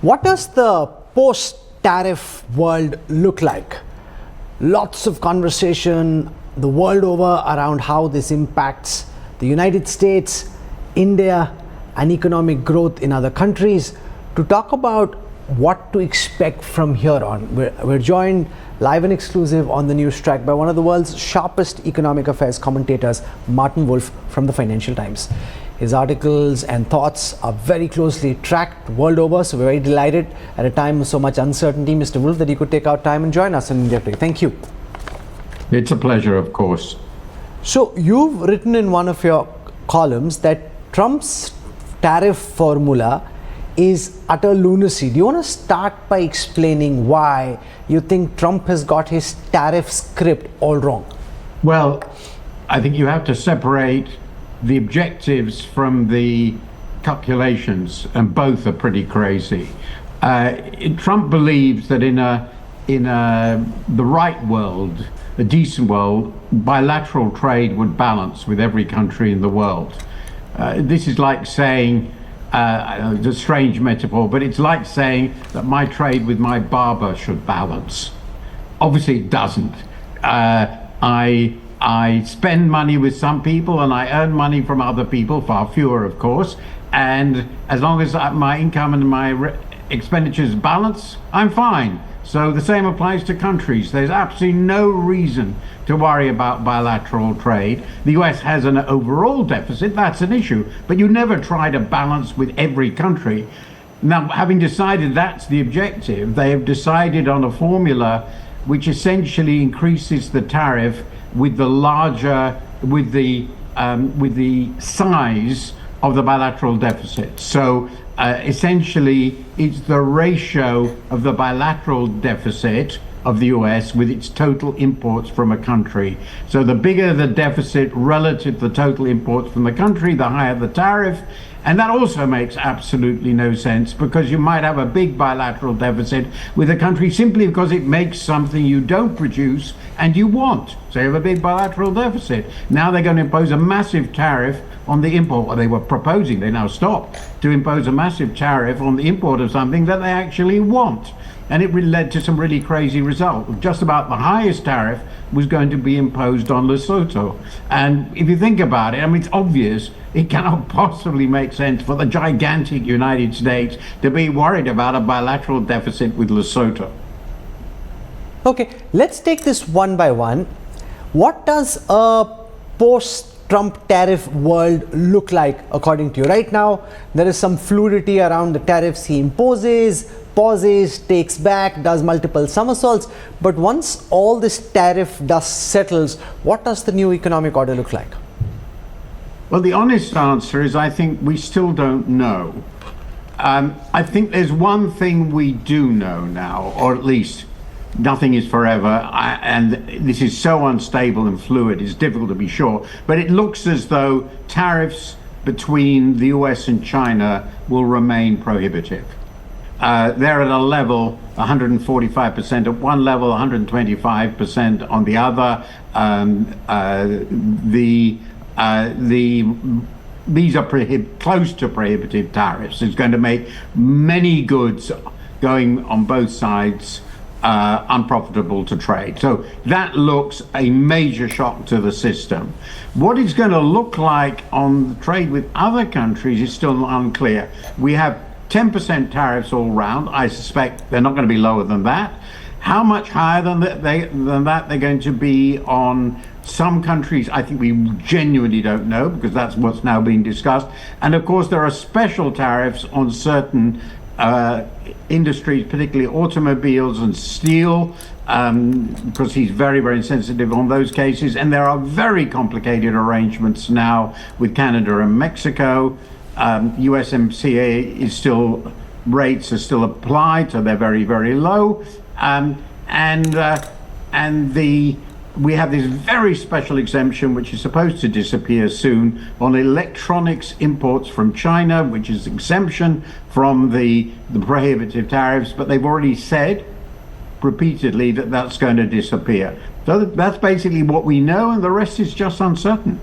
What does the post-tariff world look like? Lots of conversation the world over around how this impacts the United States, India, and economic growth in other countries. To talk about what to expect from here on, we're joined live and exclusive on the news track by one of the world's sharpest economic affairs commentators, Martin Wolf from the Financial Times. His articles and thoughts are very closely tracked world over, so we're very delighted at a time of so much uncertainty, Mr. Wolf, that you could take out time and join us in India today. Thank you. It's a pleasure, of course. So you've written in one of your columns that Trump's tariff formula is utter lunacy. Do you want to start by explaining why you think Trump has got his tariff script all wrong? Well, I think you have to separate the objectives from the calculations, and both are pretty crazy. Trump believes that in the right world, a decent world, bilateral trade would balance with every country in the world. This is like saying, it's a strange metaphor, but it's like saying that my trade with my barber should balance. Obviously it doesn't. I spend money with some people and I earn money from other people, far fewer of course, and as long as my income and my expenditures balance, I'm fine. So the same applies to countries. There's absolutely no reason to worry about bilateral trade. The US has an overall deficit, that's an issue, but you never try to balance with every country. Now, having decided that's the objective, they have decided on a formula which essentially increases the tariff with the size of the bilateral deficit. So essentially, it's the ratio of the bilateral deficit of the US with its total imports from a country. So the bigger the deficit relative to the total imports from the country, the higher the tariff. And that also makes absolutely no sense, because you might have a big bilateral deficit with a country simply because it makes something you don't produce and you want. So you have a big bilateral deficit. Now they're going to impose a massive tariff on the import, or they were proposing, they now stopped, to impose a massive tariff on the import of something that they actually want. And it led to some really crazy results. Just about the highest tariff was going to be imposed on Lesotho. And if you think about it, I mean, it's obvious, it cannot possibly make sense for the gigantic United States to be worried about a bilateral deficit with Lesotho. Okay, let's take this one by one. What does a post-Trump tariff world look like according to you? Right now, there is some fluidity around the tariffs he imposes, pauses, takes back, does multiple somersaults. But once all this tariff dust settles, what does the new economic order look like? Well, the honest answer is I think we still don't know. I think there's one thing we do know now, or at least nothing is forever, and this is so unstable and fluid, it's difficult to be sure, but it looks as though tariffs between the US and China will remain prohibitive. They're at a level 145% at one level, 125% on the other. These are close to prohibitive tariffs. It's going to make many goods going on both sides unprofitable to trade. So that looks a major shock to the system. What it's going to look like on the trade with other countries is still unclear. We have 10% tariffs all round. I suspect they're not going to be lower than that. How much higher than that they're going to be on some countries, I think we genuinely don't know, because that's what's now being discussed. And of course, there are special tariffs on certain industries, particularly automobiles and steel, because he's very, very sensitive on those cases. And there are very complicated arrangements now with Canada and Mexico. USMCA is still, rates are still applied, so they're very, very low. We have this very special exemption, which is supposed to disappear soon, on electronics imports from China, which is exemption from the prohibitive tariffs, but they've already said repeatedly that that's going to disappear. So that's basically what we know, and the rest is just uncertain.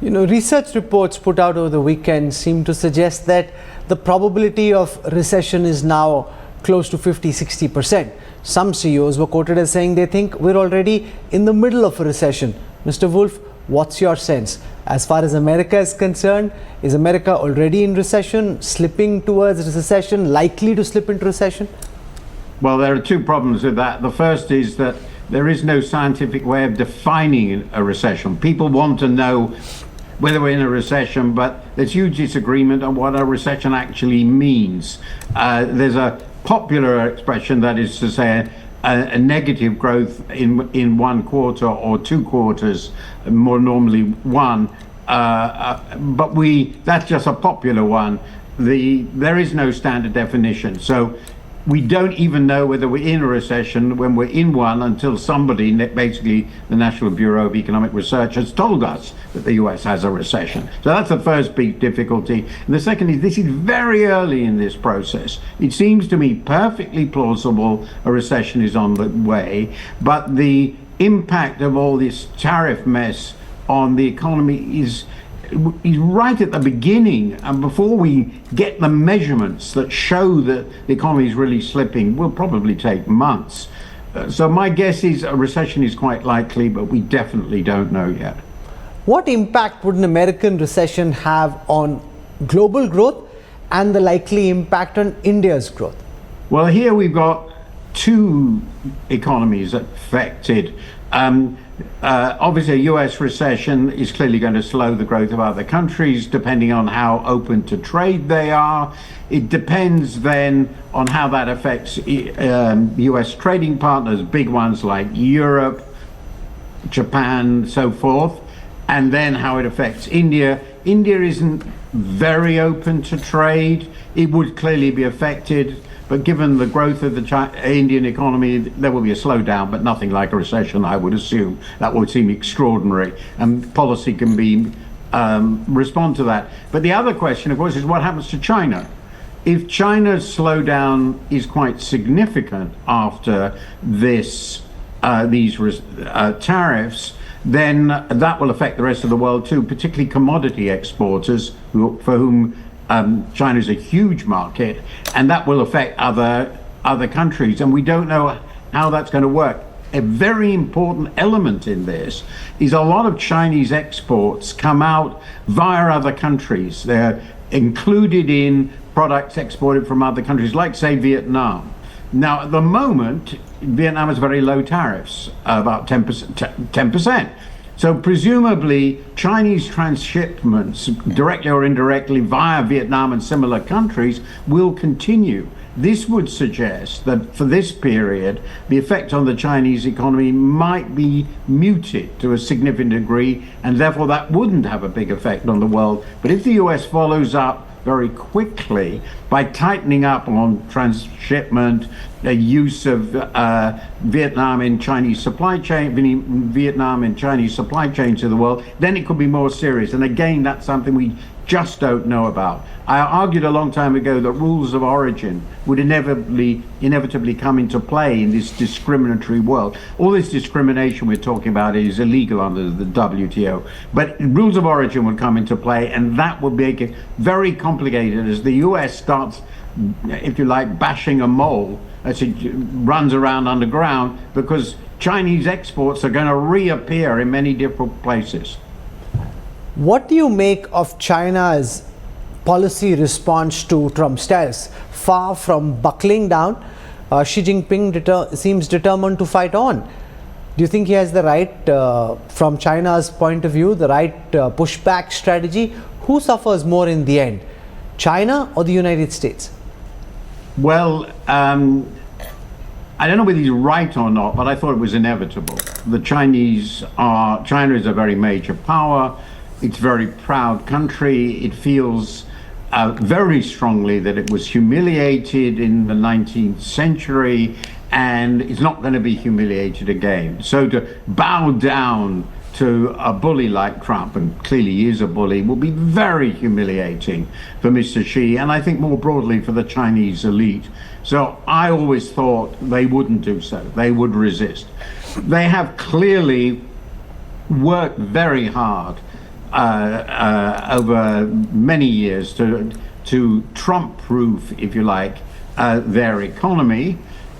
Research reports put out over the weekend seem to suggest that the probability of recession is now close to 50-60%. Some CEOs were quoted as saying they think we're already in the middle of a recession. Mr. Wolf, what's your sense? As far as America is concerned, is America already in recession, slipping towards recession, likely to slip into recession? Well, there are two problems with that. The first is that there is no scientific way of defining a recession. People want to know whether we're in a recession, but there's huge disagreement on what a recession actually means. There's a popular expression, that is to say, a negative growth in one quarter or 2 quarters, more normally one. But that's just a popular one. There is no standard definition. So we don't even know whether we're in a recession when we're in one until somebody, basically the National Bureau of Economic Research, has told us that the US has a recession. So that's the first big difficulty. And the second is this is very early in this process. It seems to me perfectly plausible a recession is on the way, but the impact of all this tariff mess on the economy is right at the beginning, and before we get the measurements that show that the economy is really slipping, will probably take months. So my guess is a recession is quite likely, but we definitely don't know yet. What impact would an American recession have on global growth and the likely impact on India's growth? Well, here we've got two economies affected. Obviously, a US recession is clearly going to slow the growth of other countries, depending on how open to trade they are. It depends then on how that affects US trading partners, big ones like Europe, Japan, so forth, and then how it affects India. India isn't very open to trade. It would clearly be affected. But given the growth of the Indian economy, there will be a slowdown, but nothing like a recession, I would assume. That would seem extraordinary, and policy can be respond to that. But the other question, of course, is what happens to China? If China's slowdown is quite significant after these tariffs, then that will affect the rest of the world too, particularly commodity exporters, for whom China is a huge market, and that will affect other countries, and we don't know how that's going to work. A very important element in this is a lot of Chinese exports come out via other countries. They're included in products exported from other countries, like, say, Vietnam. Now, at the moment, Vietnam has very low tariffs, about 10%. So presumably, Chinese transshipments, directly or indirectly via Vietnam and similar countries, will continue. This would suggest that for this period, the effect on the Chinese economy might be muted to a significant degree, and therefore that wouldn't have a big effect on the world. But if the US follows up very quickly by tightening up on transshipment, the use of Vietnam and Chinese supply chain to the world, then it could be more serious. And again, that's something we just don't know about. I argued a long time ago that rules of origin would inevitably come into play in this discriminatory world. All this discrimination we're talking about is illegal under the WTO, but rules of origin would come into play, and that would make it very complicated as the US starts, if you like, bashing a mole as it runs around underground, because Chinese exports are going to reappear in many different places. What do you make of China's policy response to Trump's tariffs? Far from buckling down, Xi Jinping seems determined to fight on. Do you think he has the right, from China's point of view, the right pushback strategy? Who suffers more in the end, China or the United States? Well, I don't know whether he's right or not, but I thought it was inevitable. China is a very major power. It's a very proud country. It feels very strongly that it was humiliated in the 19th century, and it's not going to be humiliated again. So to bow down to a bully like Trump, and clearly he is a bully, will be very humiliating for Mr. Xi, and I think more broadly for the Chinese elite. So I always thought they wouldn't do so. They would resist. They have clearly worked very hard over many years to Trump-proof, if you like, their economy.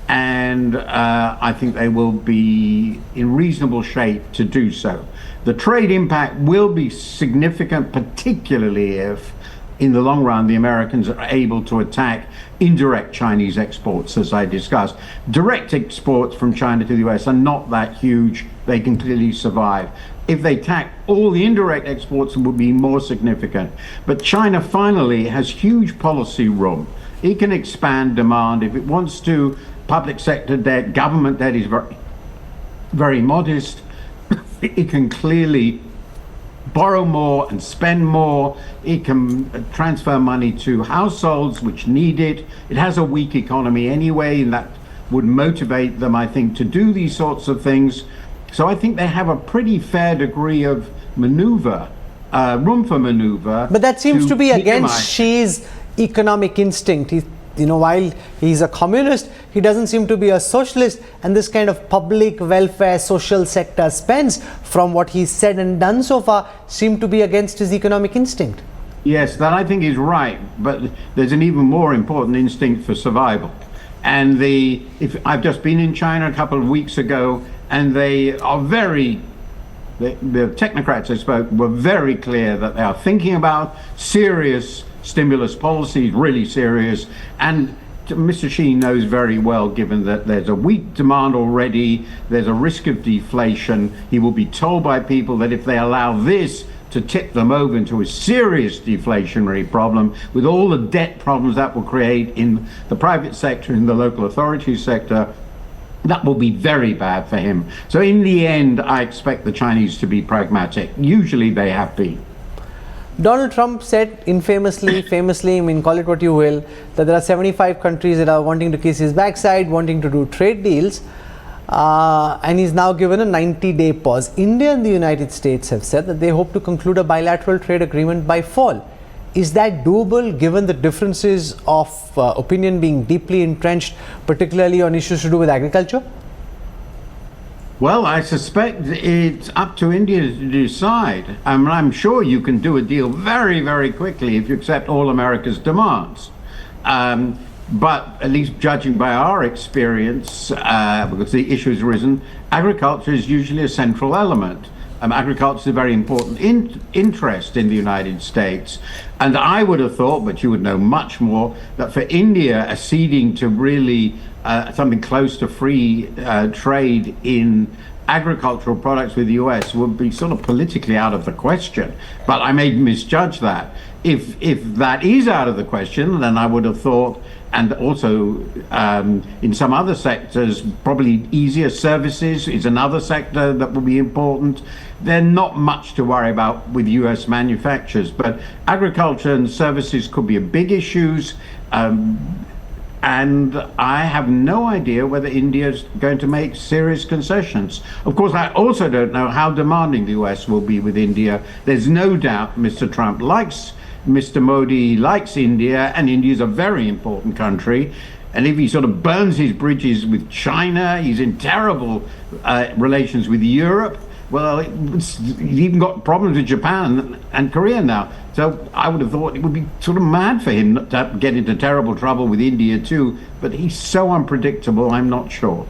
And I think they will be in reasonable shape to do so. The trade impact will be significant, particularly if, in the long run, the Americans are able to attack indirect Chinese exports, as I discussed. Direct exports from China to the US are not that huge. They can clearly survive. If they attack all the indirect exports, it would be more significant. But China finally has huge policy room. It can expand demand if it wants to. Public sector debt, government debt is very, very modest. It can clearly borrow more and spend more. It can transfer money to households which need it. It has a weak economy anyway, and that would motivate them, I think, to do these sorts of things. So I think they have a pretty fair degree of maneuver, room for maneuver. But that seems to be against minimize. Xi's economic instinct. While he's a communist, he doesn't seem to be a socialist, and this kind of public welfare, social sector spends, from what he's said and done so far, seem to be against his economic instinct. Yes, that I think is right, but there's an even more important instinct for survival. And if I've just been in China a couple of weeks ago, and they are the technocrats I spoke were very clear that they are thinking about serious stimulus policies, really serious. And Mr. Xi knows very well, given that there's a weak demand already, there's a risk of deflation. He will be told by people that if they allow this to tip them over into a serious deflationary problem, with all the debt problems that will create in the private sector, in the local authority sector, that will be very bad for him. So in the end, I expect the Chinese to be pragmatic. Usually they have been. Donald Trump said infamously, famously, I mean, call it what you will, that there are 75 countries that are wanting to kiss his backside, wanting to do trade deals, and he's now given a 90-day pause. India and the United States have said that they hope to conclude a bilateral trade agreement by fall. Is that doable, given the differences of opinion being deeply entrenched, particularly on issues to do with agriculture? Well, I suspect it's up to India to decide. I'm sure you can do a deal very, very quickly if you accept all America's demands. But at least judging by our experience, because the issue has arisen, agriculture is usually a central element. Agriculture is a very important interest in the United States. And I would have thought, but you would know much more, that for India, acceding to really something close to free trade in agricultural products with the US would be sort of politically out of the question. But I may misjudge that. If that is out of the question, then I would have thought, and also in some other sectors, probably easier services is another sector that will be important. There's not much to worry about with US manufacturers, but agriculture and services could be big issues. And I have no idea whether India is going to make serious concessions. Of course, I also don't know how demanding the US will be with India. There's no doubt Mr. Trump likes Mr. Modi, likes India, and India is a very important country. And if he sort of burns his bridges with China, he's in terrible relations with Europe. Well, he's even got problems with Japan and Korea now. So I would have thought it would be sort of mad for him not to get into terrible trouble with India too. But he's so unpredictable, I'm not sure.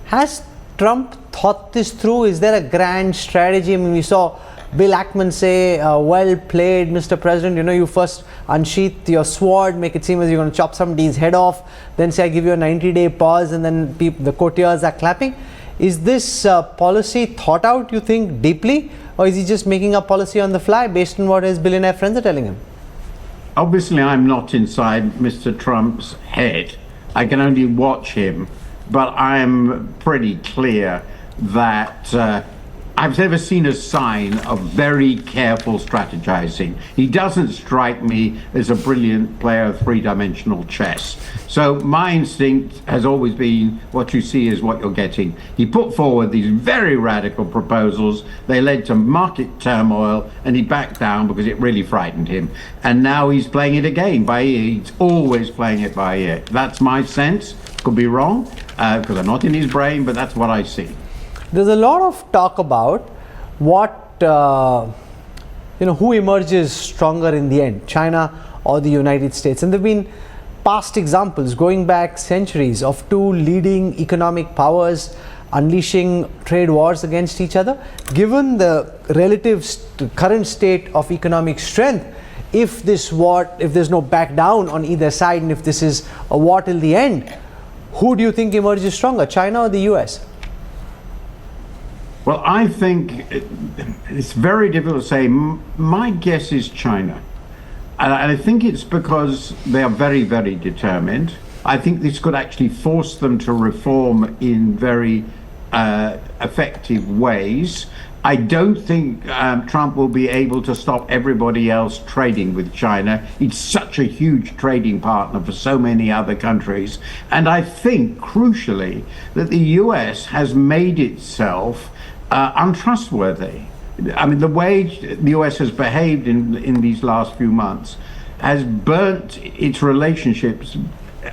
Has Trump thought this through? Is there a grand strategy? I mean, we saw Bill Ackman say, well played, Mr. President. You first unsheath your sword, make it seem as you're going to chop somebody's head off, then say, I give you a 90-day pause, and then the courtiers are clapping. Is this policy thought out, you think, deeply? Or is he just making a policy on the fly based on what his billionaire friends are telling him? Obviously, I'm not inside Mr. Trump's head. I can only watch him. But I'm pretty clear that I've never seen a sign of very careful strategizing. He doesn't strike me as a brilliant player of three-dimensional chess. So my instinct has always been what you see is what you're getting. He put forward these very radical proposals. They led to market turmoil, and he backed down because it really frightened him. And now he's playing it again by ear. He's always playing it by ear. That's my sense. Could be wrong, because I'm not in his brain, but that's what I see. There's a lot of talk about what who emerges stronger in the end, China or the United States? And there have been past examples going back centuries of two leading economic powers unleashing trade wars against each other. Given the relative current state of economic strength, if this war, if there's no back down on either side, and if this is a war till the end, who do you think emerges stronger, China or the US? Well, I think it's very difficult to say. My guess is China. And I think it's because they are very, very determined. I think this could actually force them to reform in very effective ways. I don't think Trump will be able to stop everybody else trading with China. It's such a huge trading partner for so many other countries. And I think, crucially, that the US has made itself untrustworthy. I mean, the way the US has behaved in these last few months has burnt its relationships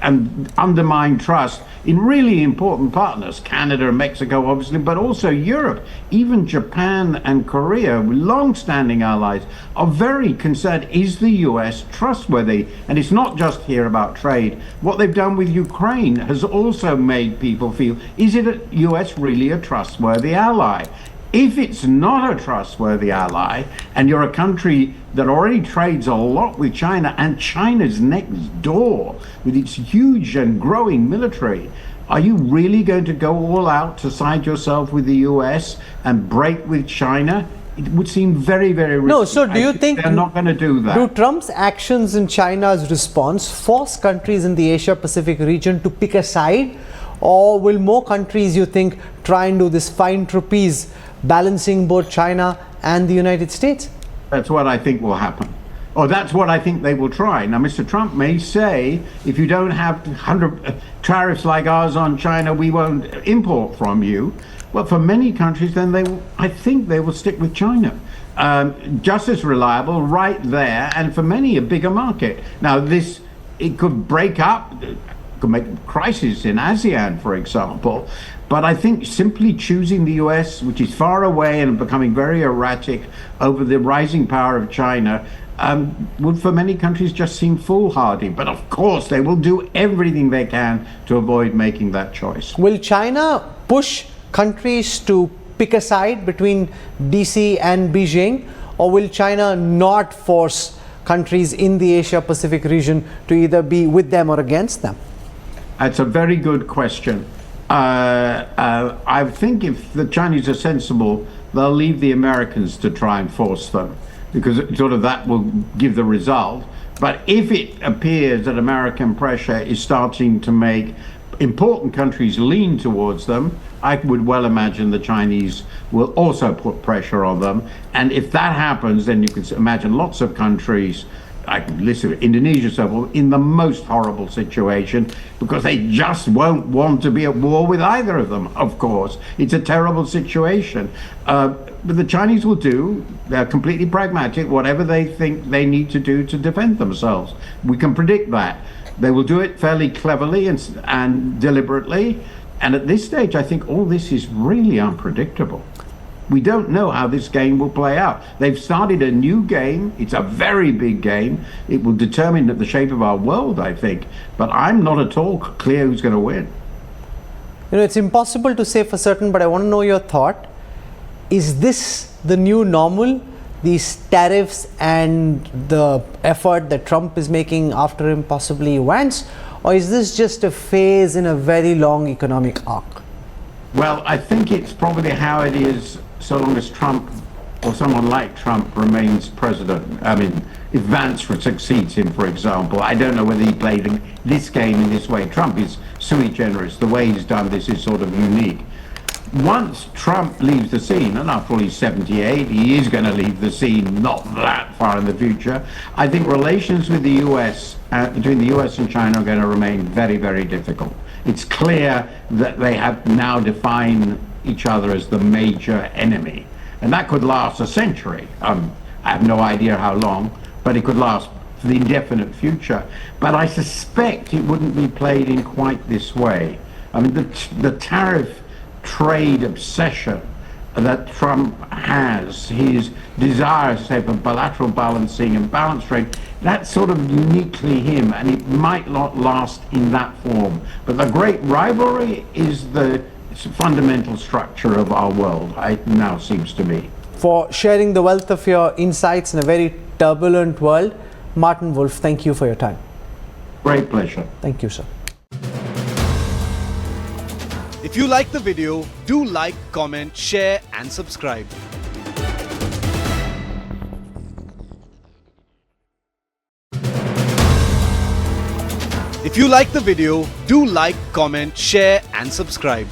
and undermined trust in really important partners, Canada and Mexico, obviously, but also Europe. Even Japan and Korea, long-standing allies, are very concerned. Is the US trustworthy? And it's not just here about trade. What they've done with Ukraine has also made people feel, is it a US really a trustworthy ally? If it's not a trustworthy ally, and you're a country that already trades a lot with China, and China's next door with its huge and growing military, are you really going to go all out to side yourself with the US and break with China? It would seem very, very risky. No, so do you think they're not going to do that? Do Trump's actions in China's response force countries in the Asia-Pacific region to pick a side? Or will more countries, you think, try and do this fine trapeze, balancing both China and the United States? That's what I think will happen. Or that's what I think they will try. Now, Mr. Trump may say, if you don't have 100 tariffs like ours on China, we won't import from you. Well, for many countries, then I think they will stick with China. Just as reliable, right there, and for many, a bigger market. Now, it could break up, could make a crisis in ASEAN, for example. But I think simply choosing the US, which is far away and becoming very erratic, over the rising power of China, would for many countries just seem foolhardy. But of course, they will do everything they can to avoid making that choice. Will China push countries to pick a side between DC and Beijing, or will China not force countries in the Asia-Pacific region to either be with them or against them? That's a very good question. I think if the Chinese are sensible, they'll leave the Americans to try and force them, because sort of that will give the result. But if it appears that American pressure is starting to make important countries lean towards them, I would well imagine the Chinese will also put pressure on them. And if that happens, then you can imagine lots of countries, like listen, Indonesia, so forth, in the most horrible situation, because they just won't want to be at war with either of them, of course. It's a terrible situation. But the Chinese will do, they're completely pragmatic, whatever they think they need to do to defend themselves. We can predict that. They will do it fairly cleverly and deliberately. And at this stage, I think all this is really unpredictable. We don't know how this game will play out. They've started a new game. It's a very big game. It will determine the shape of our world, I think. But I'm not at all clear who's going to win. It's impossible to say for certain, but I want to know your thought. Is this the new normal? These tariffs and the effort that Trump is making after him possibly wins? Or is this just a phase in a very long economic arc? Well, I think it's probably how it is so long as Trump or someone like Trump remains president. I mean, if Vance succeeds him, for example, I don't know whether he played this game in this way. Trump is sui generis. The way he's done this is sort of unique. Once Trump leaves the scene, and after all he's 78, he is going to leave the scene not that far in the future, I think relations with the US, between the US and China, are going to remain very, very difficult. It's clear that they have now defined each other as the major enemy. And that could last a century. I have no idea how long, but it could last for the indefinite future. But I suspect it wouldn't be played in quite this way. I mean, the tariff trade obsession that Trump has, his desire to have a bilateral balancing and balance trade, that's sort of uniquely him, and it might not last in that form. But the great rivalry is the fundamental structure of our world, it now seems to me. For sharing the wealth of your insights in a very turbulent world, Martin Wolf, thank you for your time. Great pleasure. Thank you, sir. If you like the video, do like, comment, share and subscribe. If you like the video, do like, comment, share and subscribe.